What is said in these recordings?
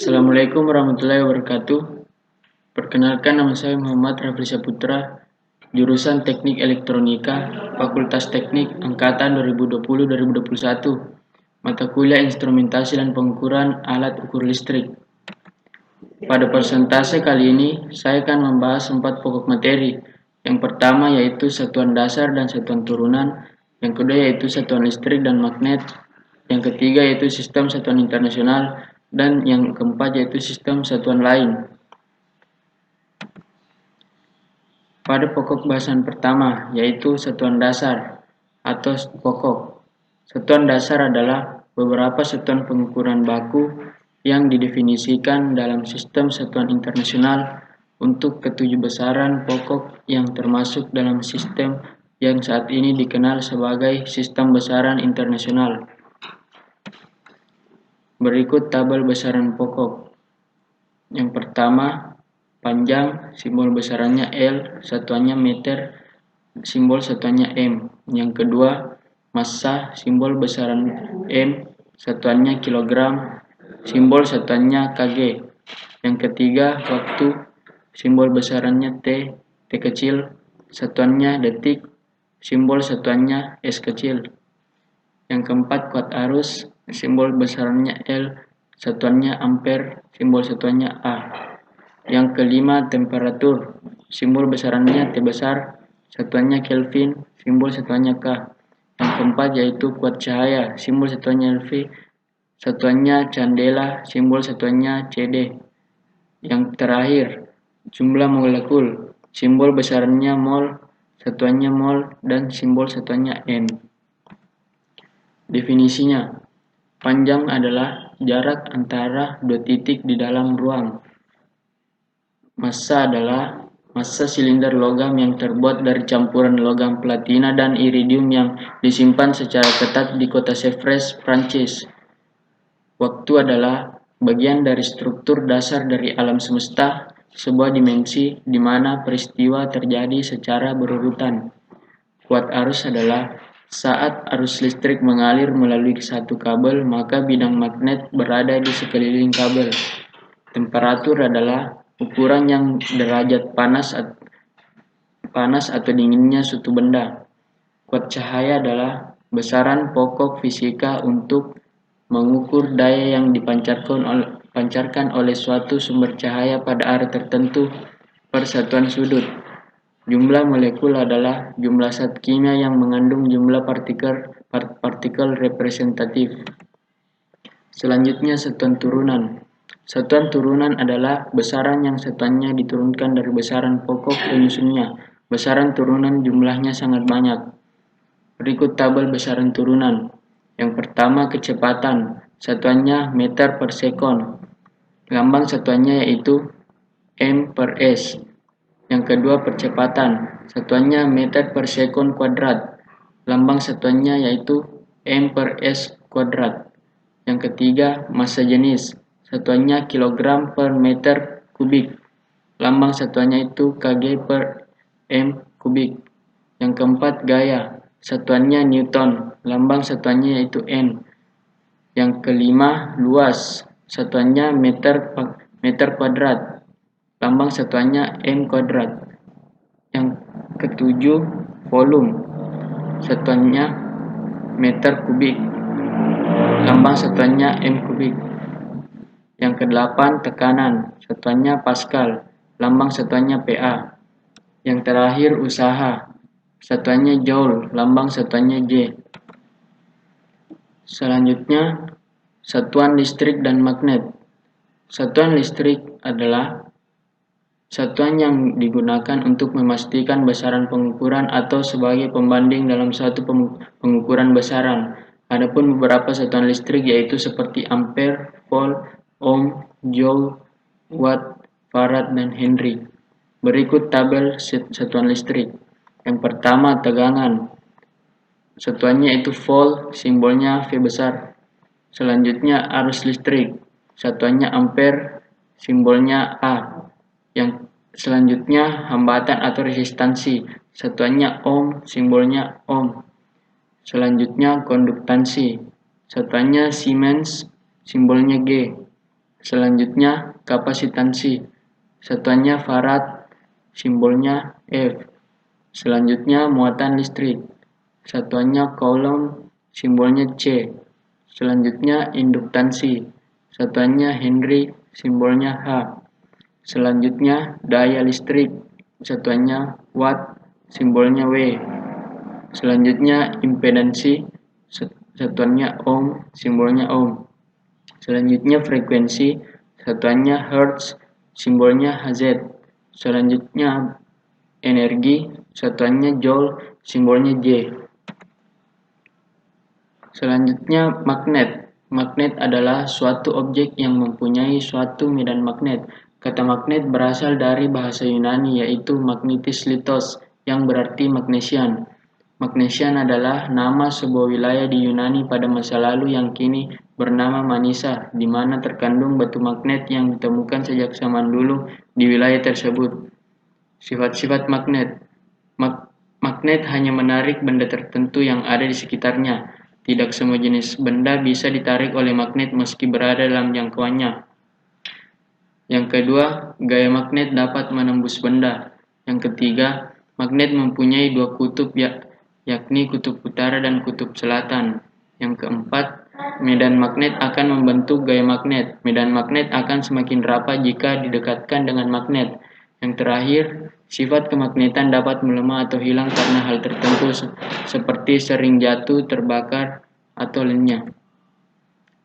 Assalamualaikum warahmatullahi wabarakatuh. Perkenalkan, nama saya Muhammad Rafli Saputra, jurusan Teknik Elektronika, Fakultas Teknik Angkatan 2020-2021, mata kuliah Instrumentasi dan Pengukuran Alat Ukur Listrik. Pada persentase kali ini, saya akan membahas 4 pokok materi. Yang pertama yaitu satuan dasar dan satuan turunan, yang kedua yaitu satuan listrik dan magnet, yang ketiga yaitu sistem satuan internasional, dan yang keempat yaitu sistem satuan lain. Pada pokok bahasan pertama yaitu satuan dasar atau pokok. Satuan dasar adalah beberapa satuan pengukuran baku yang didefinisikan dalam sistem satuan internasional untuk ketujuh besaran pokok yang termasuk dalam sistem yang saat ini dikenal sebagai sistem besaran internasional. Berikut tabel besaran pokok. Yang pertama, panjang, simbol besarannya L, satuannya meter, simbol satuannya M. Yang kedua, massa, simbol besaran M, satuannya kilogram, simbol satuannya kg. Yang ketiga, waktu, simbol besarannya T, T kecil, satuannya detik, simbol satuannya S kecil. Yang keempat, kuat arus, simbol besarannya L, satuannya ampere, simbol satuannya A. Yang kelima, temperatur, simbol besarannya T besar, satuannya Kelvin, simbol satuannya K. Yang keempat yaitu kuat cahaya, simbol satuannya LV, satuannya candela, simbol satuannya CD. Yang terakhir, jumlah molekul, simbol besarannya mol, satuannya mol, dan simbol satuannya N. Definisinya, panjang adalah jarak antara dua titik di dalam ruang. Massa adalah massa silinder logam yang terbuat dari campuran logam platina dan iridium yang disimpan secara ketat di kota Sèvres, Prancis. Waktu adalah bagian dari struktur dasar dari alam semesta, sebuah dimensi di mana peristiwa terjadi secara berurutan. Kuat arus adalah saat arus listrik mengalir melalui satu kabel, maka bidang magnet berada di sekeliling kabel. Temperatur adalah ukuran yang derajat panas atau dinginnya suatu benda. Kuat cahaya adalah besaran pokok fisika untuk mengukur daya yang dipancarkan oleh suatu sumber cahaya pada area tertentu per satuan sudut. Jumlah molekul adalah jumlah zat kimia yang mengandung jumlah partikel representatif. Selanjutnya, satuan turunan. Satuan turunan adalah besaran yang satuannya diturunkan dari besaran pokok penyusunnya. Besaran turunan jumlahnya sangat banyak. Berikut tabel besaran turunan. Yang pertama, kecepatan, satuannya meter per sekon. Lambang satuannya yaitu m per s. Yang kedua, percepatan, satuannya meter per sekon kuadrat. Lambang satuannya yaitu m per s kuadrat. Yang ketiga, massa jenis, satuannya kilogram per meter kubik. Lambang satuannya itu kg per m kubik. Yang keempat, gaya, satuannya Newton, lambang satuannya yaitu N. Yang kelima, luas, satuannya meter kuadrat, lambang satuannya M kuadrat. Yang ketujuh, volume, satuannya meter kubik, lambang satuannya M kubik. Yang kedelapan, tekanan, satuannya Pascal, lambang satuannya PA. Yang terakhir, usaha, satuannya Joule, lambang satuannya J. Selanjutnya, satuan listrik dan magnet. Satuan listrik adalah satuan yang digunakan untuk memastikan besaran pengukuran atau sebagai pembanding dalam satu pengukuran besaran. Adapun beberapa satuan listrik yaitu seperti ampere, volt, ohm, joule, watt, farad, dan henry. Berikut tabel satuan listrik. Yang pertama, tegangan. Satuannya itu volt, simbolnya V besar. Selanjutnya, arus listrik. Satuannya ampere, simbolnya A. Yang selanjutnya, hambatan atau resistansi. Satuannya ohm, simbolnya ohm. Selanjutnya, konduktansi. Satuannya Siemens, simbolnya G. Selanjutnya, kapasitansi. Satuannya farad, simbolnya F. Selanjutnya, muatan listrik. Satuannya coulomb, simbolnya C. Selanjutnya, induktansi. Satuannya Henry, simbolnya H. Selanjutnya, daya listrik. Satuannya watt, simbolnya W. Selanjutnya, impedansi. Satuannya ohm, simbolnya ohm. Selanjutnya, frekuensi. Satuannya hertz, simbolnya Hz. Selanjutnya, energi. Satuannya joule, simbolnya J. Selanjutnya, magnet. Magnet adalah suatu objek yang mempunyai suatu medan magnet. Kata magnet berasal dari bahasa Yunani yaitu magnetis litos yang berarti magnesian. Magnesian adalah nama sebuah wilayah di Yunani pada masa lalu yang kini bernama Manisa, di mana terkandung batu magnet yang ditemukan sejak zaman dulu di wilayah tersebut. Sifat-sifat magnet. Magnet hanya menarik benda tertentu yang ada di sekitarnya. Tidak semua jenis benda bisa ditarik oleh magnet meski berada dalam jangkauannya. Yang kedua, gaya magnet dapat menembus benda. Yang ketiga, magnet mempunyai dua kutub yakni kutub utara dan kutub selatan. Yang keempat, medan magnet akan membentuk gaya magnet. Medan magnet akan semakin rapat jika didekatkan dengan magnet. Yang terakhir, sifat kemagnetan dapat melemah atau hilang karena hal tertentu seperti sering jatuh, terbakar, atau lenyap.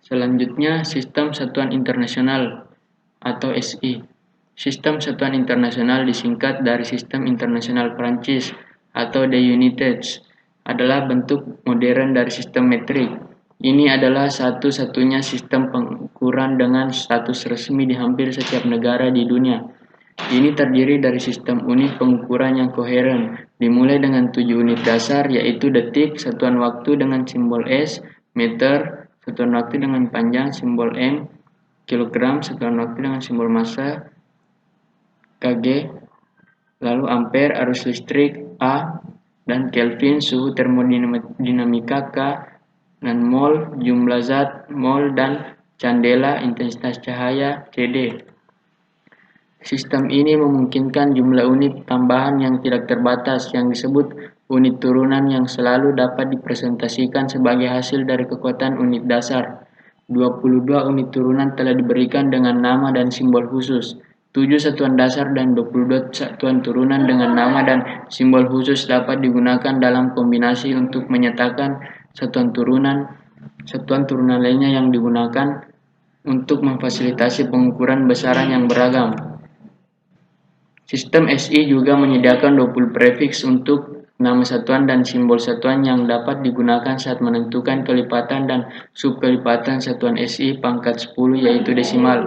Selanjutnya, sistem satuan internasional atau SI. Sistem satuan internasional disingkat dari Sistem Internasional Prancis atau The United adalah bentuk modern dari sistem metrik. Ini adalah satu-satunya sistem pengukuran dengan status resmi di hampir setiap negara di dunia. Ini terdiri dari sistem unit pengukuran yang koheren, dimulai dengan 7 unit dasar yaitu detik, satuan waktu dengan simbol S, meter, satuan waktu dengan panjang simbol M, kilogram, satuan waktu dengan simbol massa, kg, lalu ampere, arus listrik, A, dan Kelvin, suhu termodinamika K, dan mol, jumlah zat, mol, dan candela, intensitas cahaya, CD. Sistem ini memungkinkan jumlah unit tambahan yang tidak terbatas yang disebut unit turunan yang selalu dapat dipresentasikan sebagai hasil dari kekuatan unit dasar. 22 unit turunan telah diberikan dengan nama dan simbol khusus. 7 satuan dasar dan 22 satuan turunan dengan nama dan simbol khusus dapat digunakan dalam kombinasi untuk menyatakan satuan turunan lainnya yang digunakan untuk memfasilitasi pengukuran besaran yang beragam. Sistem SI juga menyediakan 20 prefiks untuk nama satuan dan simbol satuan yang dapat digunakan saat menentukan kelipatan dan subkelipatan satuan SI pangkat 10 yaitu desimal.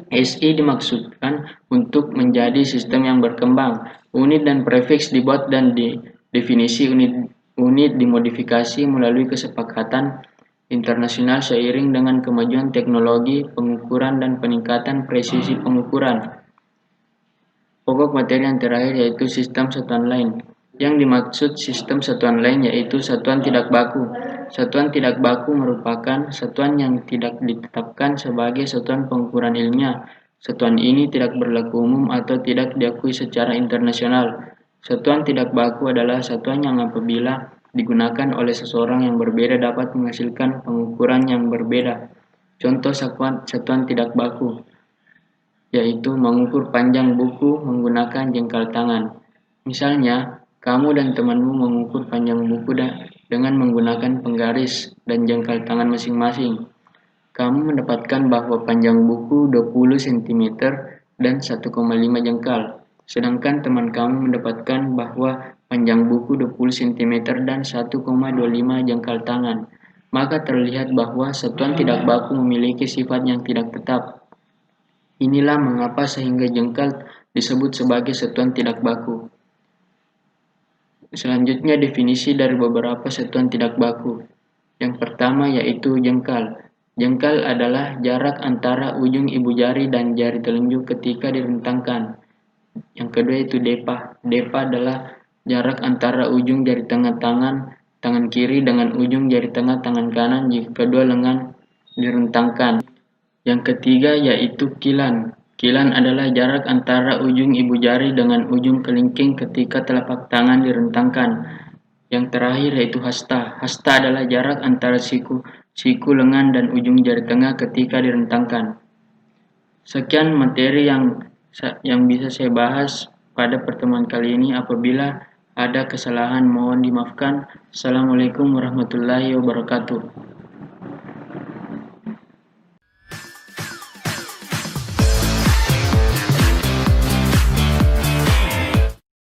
SI dimaksudkan untuk menjadi sistem yang berkembang. Unit dan prefiks dibuat dan definisi unit dimodifikasi melalui kesepakatan internasional seiring dengan kemajuan teknologi pengukuran dan peningkatan presisi pengukuran. Pokok materi yang terakhir yaitu sistem satuan lain. Yang dimaksud sistem satuan lain yaitu satuan tidak baku. Satuan tidak baku merupakan satuan yang tidak ditetapkan sebagai satuan pengukuran ilmiah. Satuan ini tidak berlaku umum atau tidak diakui secara internasional. Satuan tidak baku adalah satuan yang apabila digunakan oleh seseorang yang berbeda dapat menghasilkan pengukuran yang berbeda. Contoh satuan tidak baku yaitu mengukur panjang buku menggunakan jengkal tangan. Misalnya, kamu dan temanmu mengukur panjang buku dengan menggunakan penggaris dan jengkal tangan masing-masing. Kamu mendapatkan bahwa panjang buku 20 cm dan 1,5 jengkal, sedangkan teman kamu mendapatkan bahwa panjang buku 20 cm dan 1,25 jengkal tangan. Maka terlihat bahwa satuan tidak baku memiliki sifat yang tidak tetap. Inilah mengapa sehingga jengkal disebut sebagai satuan tidak baku. Selanjutnya definisi dari beberapa satuan tidak baku. Yang pertama yaitu jengkal. Jengkal adalah jarak antara ujung ibu jari dan jari telunjuk ketika direntangkan. Yang kedua yaitu depa. Depa adalah jarak antara ujung jari tengah tangan kiri dengan ujung jari tengah tangan kanan jika kedua lengan direntangkan. Yang ketiga yaitu kilan. Kilan adalah jarak antara ujung ibu jari dengan ujung kelingking ketika telapak tangan direntangkan. Yang terakhir yaitu hasta. Hasta adalah jarak antara siku lengan dan ujung jari tengah ketika direntangkan. Sekian materi yang bisa saya bahas pada pertemuan kali ini. Apabila ada kesalahan mohon dimaafkan. Assalamualaikum warahmatullahi wabarakatuh.